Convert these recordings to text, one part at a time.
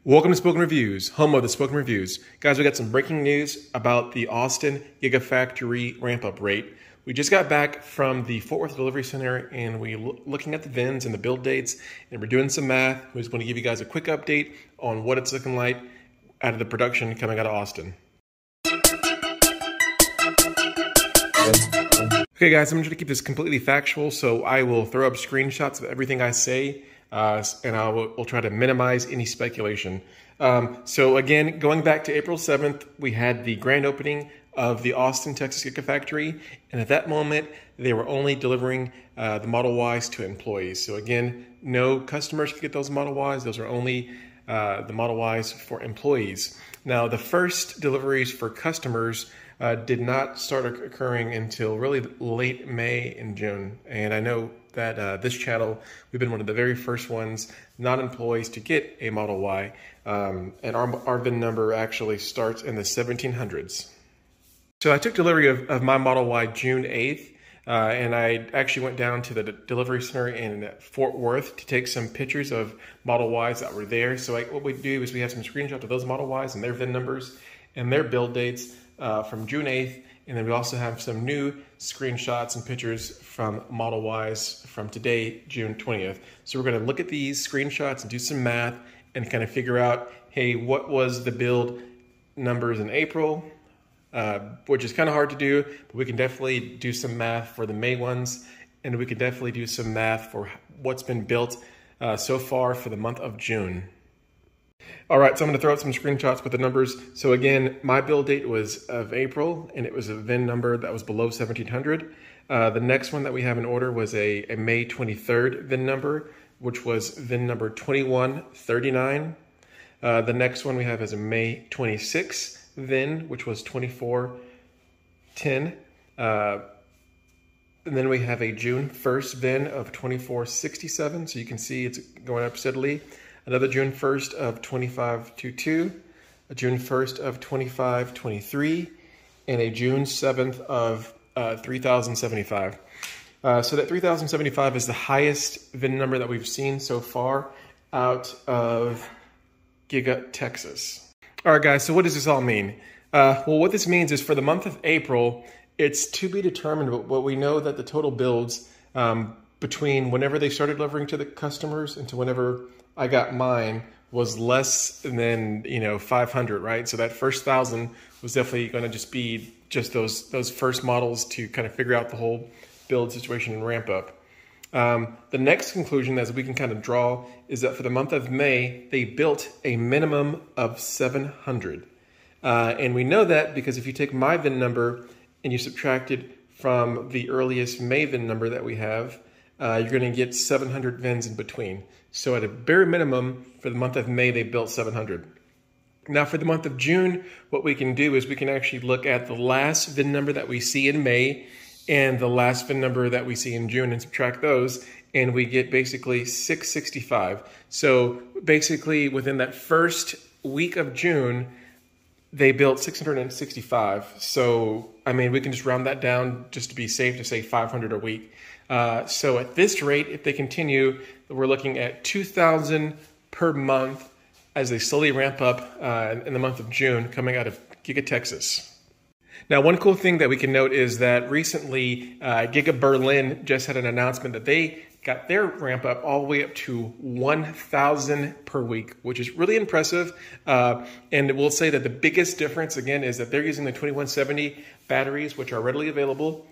Welcome to Spoken Reviews, home of the Spoken Reviews. Guys, we got some breaking news about the Austin Gigafactory ramp-up rate. We just got back from the Fort Worth Delivery Center and we're looking at the VINs and the build dates, and we're doing some math. We just want to give you guys a quick update on what it's looking like out of the production coming out of Austin. Okay guys, I'm going to keep this completely factual, so I will throw up screenshots of everything I say. And we'll try to minimize any speculation. So again, going back to April 7th, we had the grand opening of the Austin, Texas Gigafactory. And at that moment, they were only delivering the Model Ys to employees. So again, no customers could get those Model Ys. Those are only the Model Ys for employees. Now, the first deliveries for customers did not start occurring until really late May and June. And I know that this channel, we've been one of the very first ones, non-employees, to get a Model Y. And our VIN number actually starts in the 1700s. So I took delivery of my Model Y June 8th. And I actually went down to the delivery center in Fort Worth to take some pictures of Model Ys that were there. So what we do is we have some screenshots of those Model Ys and their VIN numbers and their build dates from June 8th. And then we also have some new screenshots and pictures from Model Ys from today, June 20th. So we're going to look at these screenshots and do some math and kind of figure out, hey, what was the build numbers in April? Which is kind of hard to do, but we can definitely do some math for the May ones, and we can definitely do some math for what's been built so far for the month of June. All right, so I'm going to throw out some screenshots with the numbers. So again, my build date was of April, and it was a VIN number that was below 1700. The next one that we have in order was a May 23rd VIN number, which was VIN number 2139. The next one we have is a May 26th VIN, which was 2410. And then we have a June 1st VIN of 2467. So you can see it's going up steadily. Another June 1st of 2522, a June 1st of 2523, and a June 7th of 3075. So that 3075 is the highest VIN number that we've seen so far out of Giga, Texas. All right, guys, so what does this all mean? Well, what this means is for the month of April, it's to be determined, but we know that the total builds between whenever they started delivering to the customers and to whenever I got mine was less than 500, right? So that first 1,000 was definitely going to just be just those first models to kind of figure out the whole build situation and ramp up. The next conclusion, as we can kind of draw, is that for the month of May, they built a minimum of 700. And we know that because if you take my VIN number and you subtract it from the earliest May VIN number that we have, you're going to get 700 VINs in between. So at a bare minimum, for the month of May, they built 700. Now for the month of June, what we can do is we can actually look at the last VIN number that we see in May and the last VIN number that we see in June and subtract those, and we get basically 665. So basically within that first week of June, they built 665. So, I mean, we can just round that down just to be safe to say 500 a week. So at this rate, if they continue, we're looking at 2,000 per month as they slowly ramp up in the month of June coming out of Giga, Texas. Now, one cool thing that we can note is that recently Giga Berlin just had an announcement that they got their ramp up all the way up to 1,000 per week, which is really impressive. And we'll say that the biggest difference, again, is that they're using the 2170 batteries, which are readily available,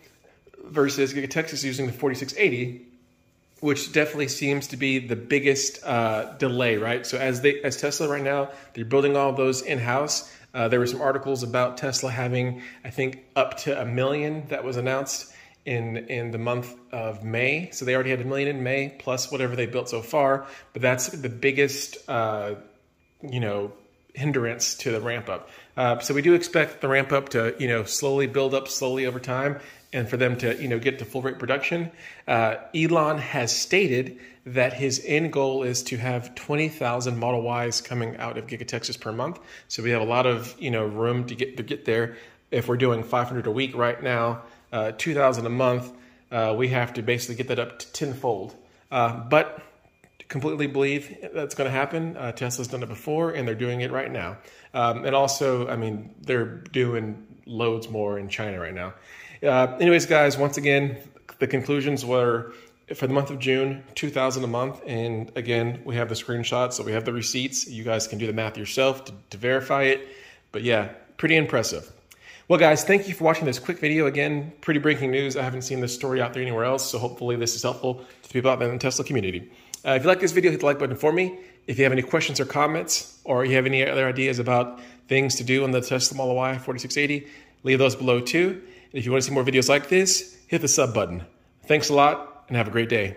versus Giga Texas using the 4680, which definitely seems to be the biggest delay, right? So as Tesla right now, they're building all those in-house. There were some articles about Tesla having, I think, up to 1 million that was announced in the month of May. So they already had 1 million in May, plus whatever they built so far. But that's the biggest, hindrance to the ramp up. So we do expect the ramp up to, slowly build up slowly over time, and for them to, get to full rate production. Elon has stated that his end goal is to have 20,000 Model Ys coming out of Giga Texas per month. So we have a lot of, room to get there. If we're doing 500 a week right now, 2,000 a month, we have to basically get that up to tenfold. But completely believe that's going to happen. Tesla's done it before, and they're doing it right now. And also, I mean, they're doing loads more in China right now. Anyways, guys, once again, the conclusions were for the month of June, $2,000 a month. And again, we have the screenshots, so we have the receipts. You guys can do the math yourself to verify it. But yeah, pretty impressive. Well, guys, thank you for watching this quick video. Again, pretty breaking news. I haven't seen this story out there anywhere else, so hopefully this is helpful to the people out there in the Tesla community. If you like this video, hit the like button for me. If you have any questions or comments, or you have any other ideas about things to do on the Tesla Model Y 4680, leave those below too. And if you want to see more videos like this, hit the sub button. Thanks a lot, and have a great day.